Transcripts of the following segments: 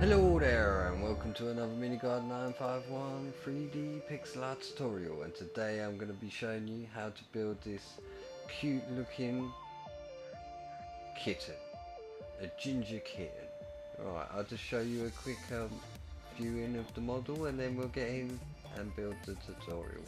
Hello there and welcome to another MineCraft 951 3D pixel art tutorial, and today I'm going to be showing you how to build this cute looking kitten, a ginger kitten. Right, I'll just show you a quick viewing of the model and then we'll get in and build the tutorial.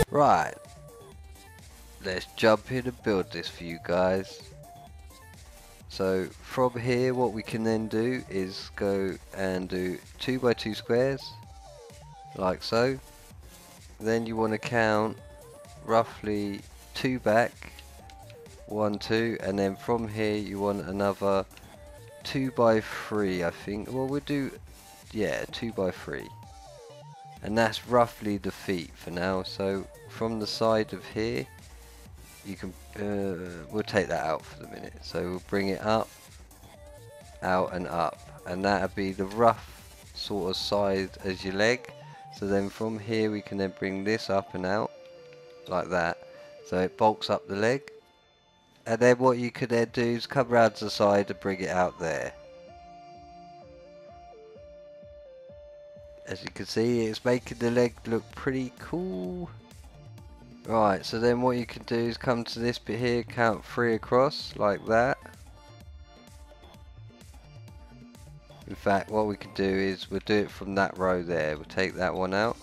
Right, let's jump in and build this for you guys. So from here what we can then do is go and do 2x2 squares like so. Then you want to count roughly 2 back, 1, 2, and then from here you want another 2x3 I think. Well, we'll do, yeah, 2x3. And that's roughly the feet for now. So from the side of here, you can, we'll take that out for the minute. So we'll bring it up, out and up. And that'll be the rough sort of side as your leg. So then from here we can then bring this up and out, like that. So it bulks up the leg. And then what you could then do is come round to the side and bring it out there. As you can see, it's making the leg look pretty cool. Right, so then what you can do is come to this bit here, count 3 across, like that. In fact, what we can do is we'll do it from that row there. We'll take that one out.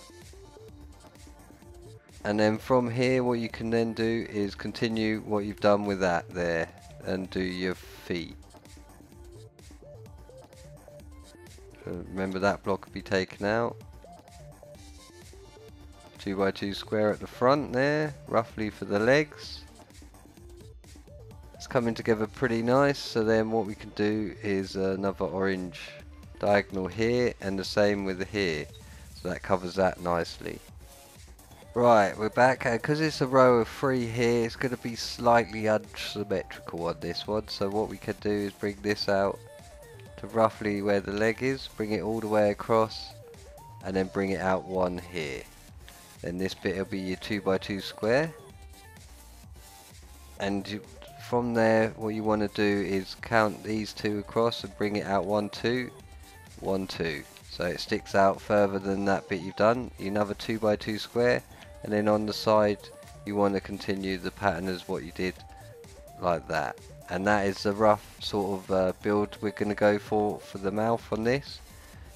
And then from here, what you can then do is continue what you've done with that there and do your feet. So remember that block will be taken out. 2x2 square at the front there, roughly for the legs. It's coming together pretty nice. So then what we can do is another orange diagonal here and the same with the here. So that covers that nicely. Right, we're back, and because it's a row of 3 here, it's going to be slightly unsymmetrical on this one. So what we can do is bring this out to roughly where the leg is, bring it all the way across, and then bring it out one here. Then this bit will be your 2x2 square. And from there, what you want to do is count these 2 across and bring it out 1, 2, 1, 2. So it sticks out further than that bit you've done. Another 2x2 square. And then on the side you want to continue the pattern as what you did, like that. And that is the rough sort of build we're going to go for the mouth on this.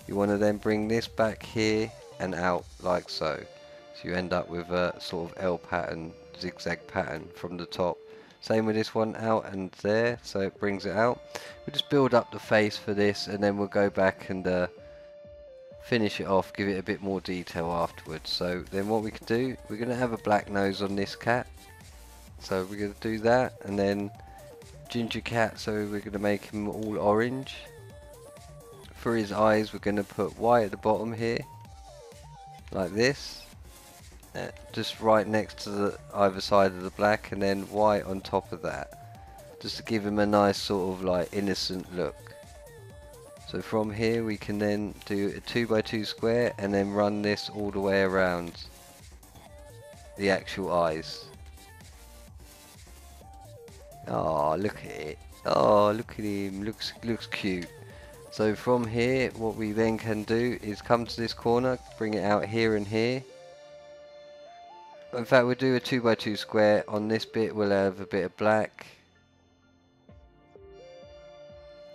You want to then bring this back here and out like so. So you end up with a sort of L pattern, zigzag pattern from the top. Same with this one, out and there, so it brings it out. We'll just build up the face for this and then we'll go back and finish it off, give it a bit more detail afterwards. So then what we can do, we're going to have a black nose on this cat. So we're going to do that, and then ginger cat, so we're going to make him all orange. For his eyes we're going to put white at the bottom here, like this. Just right next to the either side of the black, and then white on top of that. Just to give him a nice sort of like innocent look. So from here we can then do a 2x2 square and then run this all the way around the actual eyes. Oh, look at it. Oh, look at him. Looks cute. So from here what we then can do is come to this corner, bring it out here and here. In fact, we'll do a 2x2 square. On this bit we'll have a bit of black.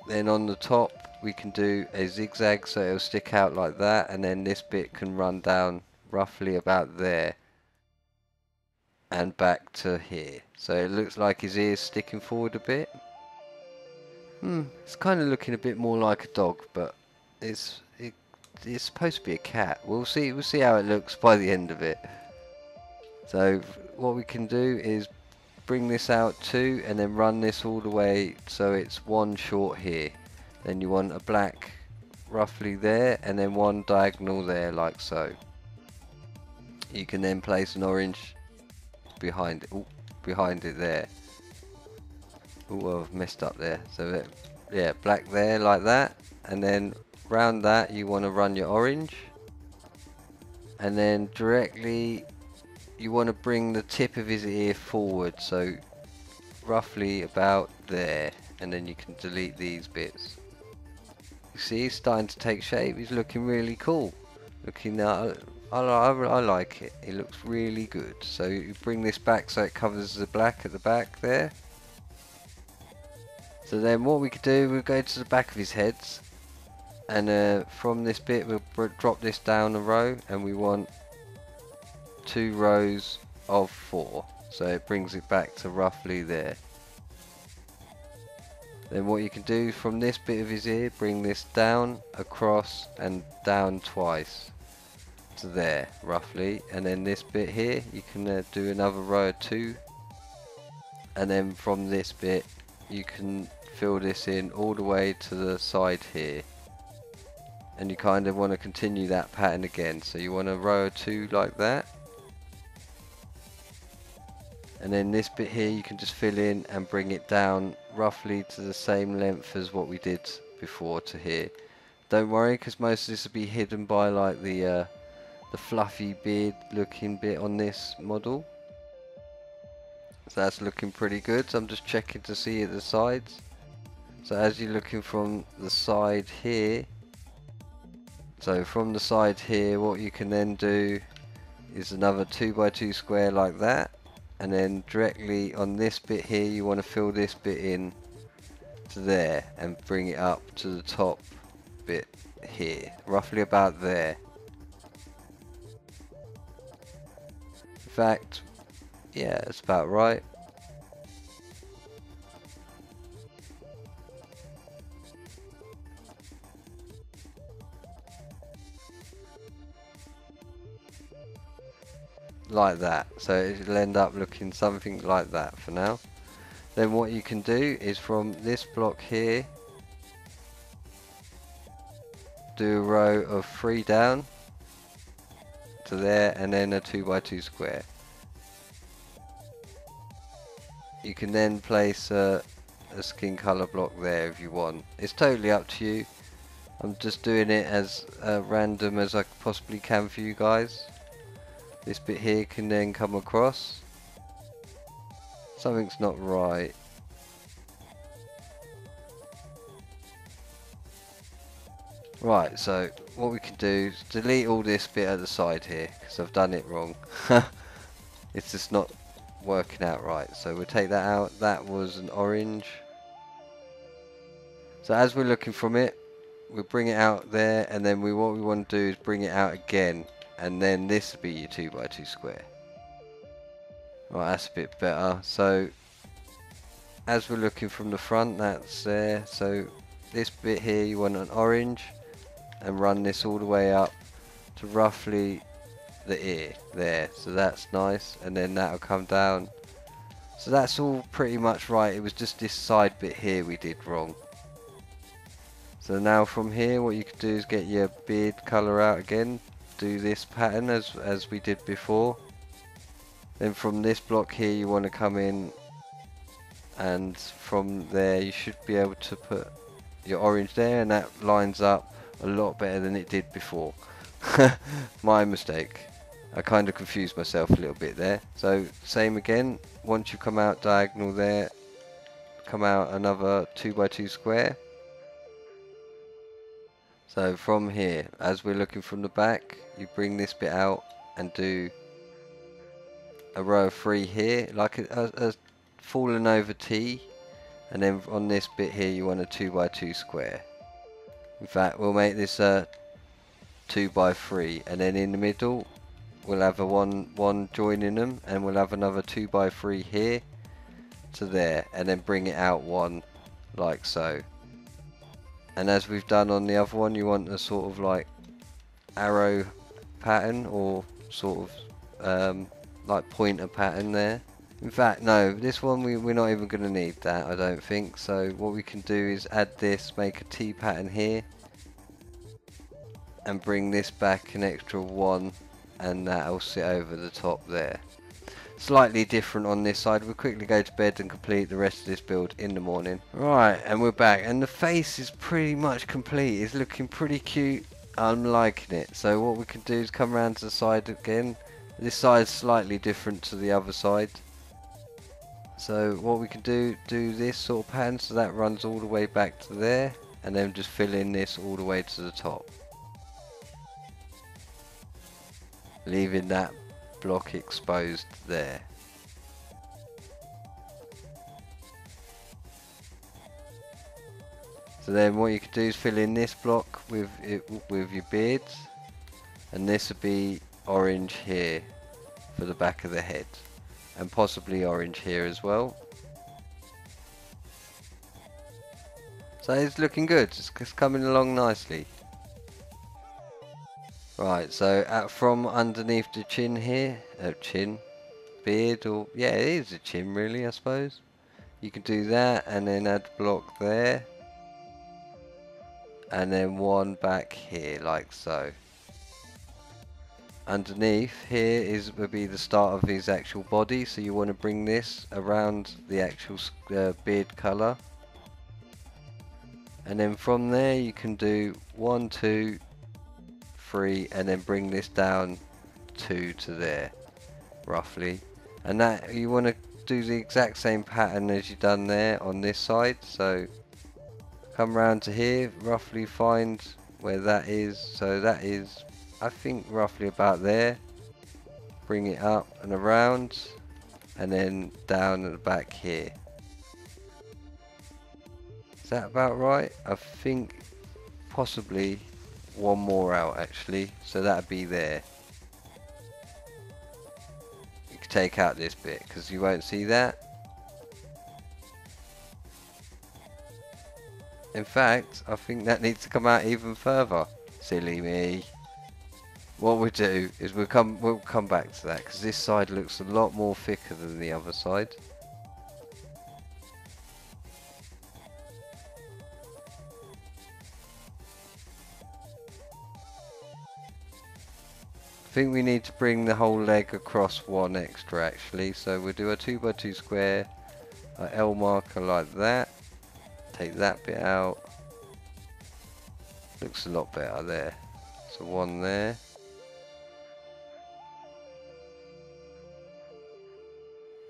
Then on the top we can do a zigzag, so it'll stick out like that, and then this bit can run down roughly about there and back to here. So it looks like his ears sticking forward a bit. It's kind of looking a bit more like a dog, but it it's supposed to be a cat. We'll see how it looks by the end of it. So what we can do is bring this out 2 and then run this all the way so it's 1 short here. Then you want a black roughly there and then 1 diagonal there like so. You can then place an orange behind it. Ooh, behind it there. Oh, I've messed up there. So yeah, black there like that, and then round that you want to run your orange, and then directly you want to bring the tip of his ear forward, so roughly about there, and then you can delete these bits. You see, he's starting to take shape. He's looking really cool. Looking I like it. It looks really good. So you bring this back so it covers the black at the back there. So then what we could do, we'll go to the back of his heads, and from this bit we'll drop this down a row, and we want 2 rows of 4, so it brings it back to roughly there. Then what you can do from this bit of his ear, bring this down, across and down twice to there roughly, and then this bit here you can do another row of 2, and then from this bit you can fill this in all the way to the side here, and you kind of want to continue that pattern again, so you want a row of 2 like that, and then this bit here you can just fill in and bring it down roughly to the same length as what we did before to here. Don't worry, because most of this will be hidden by like the fluffy beard looking bit on this model. So that's looking pretty good. So I'm just checking to see at the sides. So as you're looking from the side here, so from the side here, what you can then do is another 2x2 square like that, and then directly on this bit here you want to fill this bit in to there and bring it up to the top bit here, roughly about there. In fact, yeah, it's about right. Like that, so it'll end up looking something like that for now. Then what you can do is from this block here, do a row of 3 down to there, and then a 2x2 square. You can then place a skin color block there if you want. It's totally up to you. I'm just doing it as random as I possibly can for you guys. This bit here can then come across. Something's not right. Right, so what we can do is delete all this bit at the side here, because I've done it wrong. It's just not working out right. So we'll take that out. That was an orange. So as we're looking from it, we'll bring it out there, and then what we want to do is bring it out again, and then this will be your 2x2 square. Right, that's a bit better. So as we're looking from the front, that's there. So this bit here you want an orange, and run this all the way up to roughly the ear there. So that's nice, and then that'll come down. So that's all pretty much right. It was just this side bit here we did wrong. So now from here what you can do is get your beard colour out again, do this pattern as we did before. Then from this block here you want to come in, and from there you should be able to put your orange there, and that lines up a lot better than it did before. My mistake. I kind of confused myself a little bit there. So same again, once you come out diagonal there, come out another 2x2 square. So from here, as we're looking from the back, you bring this bit out and do a row of 3 here, like a fallen over T, and then on this bit here you want a 2x2 square. In fact, we'll make this a 2x3, and then in the middle we'll have a one joining them, and we'll have another 2x3 here to there, and then bring it out 1 like so. And as we've done on the other one, you want a sort of like arrow pattern, or sort of like pointer pattern there. In fact, no, this one we're not even going to need that, I don't think. So what we can do is add this, make a T pattern here, and bring this back an extra one, and that'll sit over the top there. Slightly different on this side. We'll quickly go to bed and complete the rest of this build in the morning. Right, and we're back, and the face is pretty much complete. It's looking pretty cute. I'm liking it. So what we can do is come around to the side again. This side is slightly different to the other side. So what we can do this sort of pattern, so that runs all the way back to there, and then just fill in this all the way to the top, leaving that block exposed there. So then what you can do is fill in this block with your beards, and this would be orange here for the back of the head, and possibly orange here as well. So it's looking good, it's coming along nicely. Right, so from underneath the chin here, beard, or yeah, it is a chin really, I suppose. You can do that, and then add block there, and then one back here, like so. Underneath here would be the start of his actual body, so you want to bring this around the actual beard colour. And then from there you can do 1, 2, 3, and then bring this down 2 to there, roughly. And that you want to do the exact same pattern as you've done there on this side. So come round to here, roughly find where that is. So that is, I think, roughly about there. Bring it up and around, and then down at the back here. Is that about right? I think possibly one more out actually, so that'd be there. You can take out this bit because you won't see that. In fact, I think that needs to come out even further. Silly me. What we'll do is we'll come back to that, because this side looks a lot more thicker than the other side. I think we need to bring the whole leg across one extra actually, so we'll do a 2x2 square, a L marker like that, take that bit out, looks a lot better there, so one there,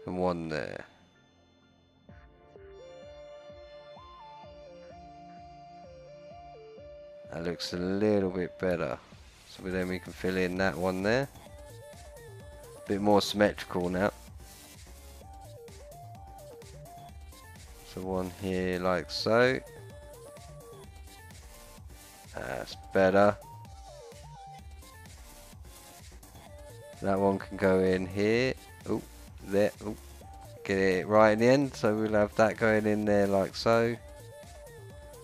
and one there. That looks a little bit better. So then we can fill in that one there. A bit more symmetrical now. So one here like so. That's better. That one can go in here. Oh, there. Oh, get it right in the end. So we'll have that going in there like so.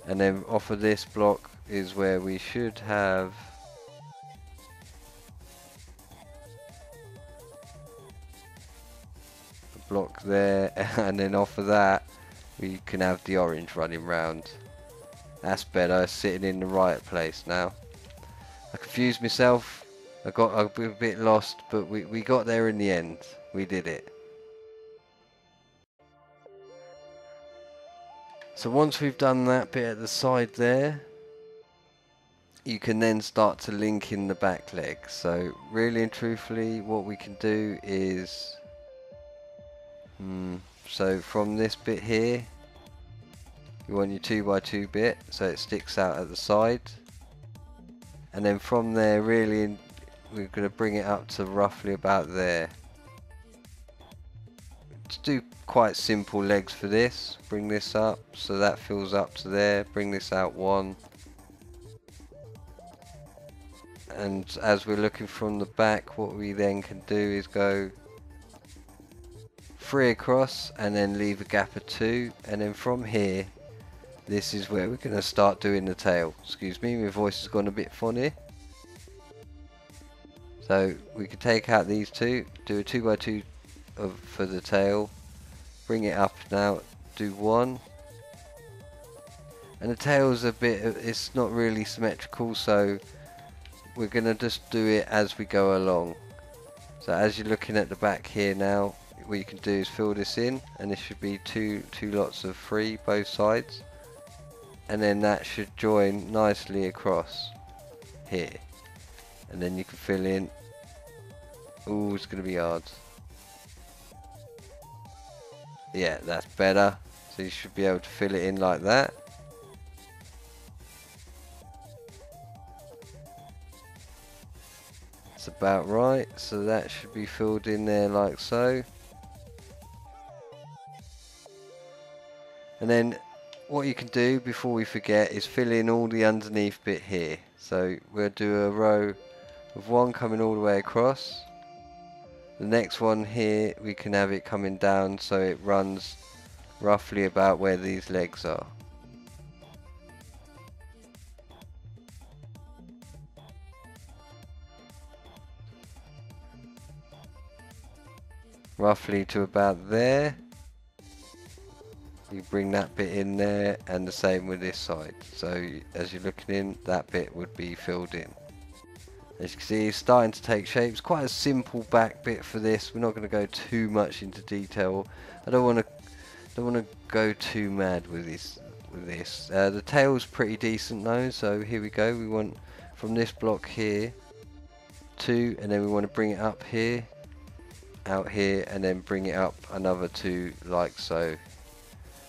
And then off of this block is where we should have a block there, and then off of that we can have the orange running round. That's better, sitting in the right place now. I confused myself, I got a bit lost, but we got there in the end. We did it. So once we've done that bit at the side there, you can then start to link in the back leg. So really and truthfully what we can do is, so from this bit here, you want your 2x2 bit so it sticks out at the side, and then from there really we're going to bring it up to roughly about there. To do quite simple legs for this, bring this up so that fills up to there, bring this out one, and as we're looking from the back, what we then can do is go 3 across and then leave a gap of 2, and then from here this is where we're going to start doing the tail. Excuse me, my voice has gone a bit funny. So we could take out these two, do a 2x2 for the tail, bring it up now, do one. And the tail's a bit, it's not really symmetrical, so we're going to just do it as we go along. So as you're looking at the back here now, what you can do is fill this in, and this should be two lots of 3 both sides, and then that should join nicely across here, and then you can fill in. Ooh, it's going to be hard. Yeah, that's better. So you should be able to fill it in like that. It's about right, so that should be filled in there like so. And then what you can do before we forget is fill in all the underneath bit here. So we'll do a row of 1 coming all the way across. The next one here, we can have it coming down so it runs roughly about where these legs are. Roughly to about there. You bring that bit in there, and the same with this side. So as you're looking in, that bit would be filled in. As you can see, it's starting to take shape. It's quite a simple back bit for this. We're not going to go too much into detail. I don't want to go too mad with this. The tail's pretty decent though. So here we go. We want from this block here 2, and then we want to bring it up here, out here, and then bring it up another 2 like so.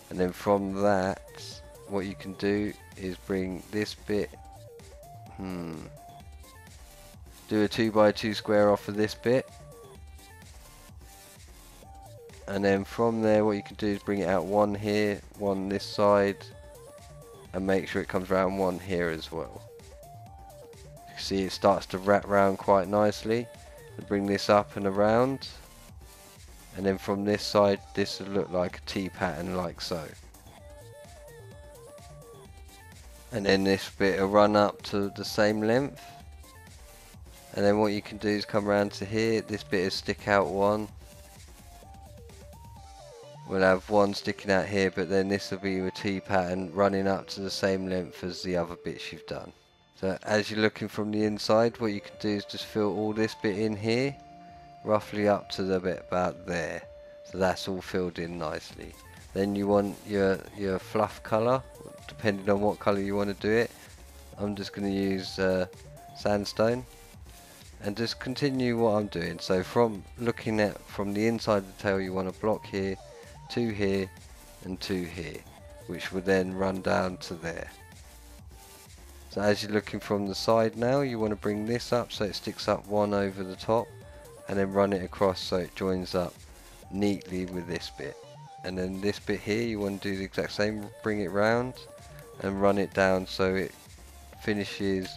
And then from that, what you can do is bring this bit. Do a 2x2 square off of this bit, and then from there what you can do is bring it out 1 here, 1 this side, and make sure it comes around 1 here as well. You can see it starts to wrap round quite nicely. And bring this up and around, and then from this side this will look like a T pattern like so. And then this bit will run up to the same length. And then what you can do is come around to here, this bit is stick out 1. We'll have 1 sticking out here, but then this will be a T pattern running up to the same length as the other bits you've done. So as you're looking from the inside, what you can do is just fill all this bit in here, roughly up to the bit about there. So that's all filled in nicely. Then you want your fluff colour, depending on what colour you want to do it. I'm just going to use sandstone. And just continue what I'm doing. So from looking at from the inside of the tail, you want a block here, 2 here, and 2 here, which will then run down to there. So as you're looking from the side now, you want to bring this up so it sticks up 1 over the top, and then run it across so it joins up neatly with this bit. And then this bit here, you want to do the exact same, bring it round and run it down so it finishes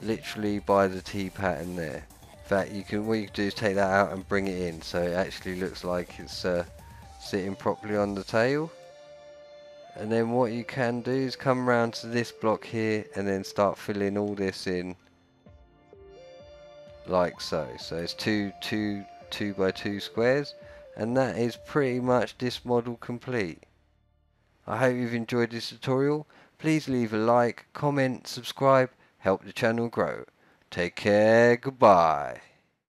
literally by the T pattern there. In fact, what you can do is take that out and bring it in so it actually looks like it's sitting properly on the tail. And then what you can do is come around to this block here and then start filling all this in like so. So it's 2x2 squares, and that is pretty much this model complete. I hope you've enjoyed this tutorial. Please leave a like, comment, subscribe, help the channel grow. Take care, goodbye.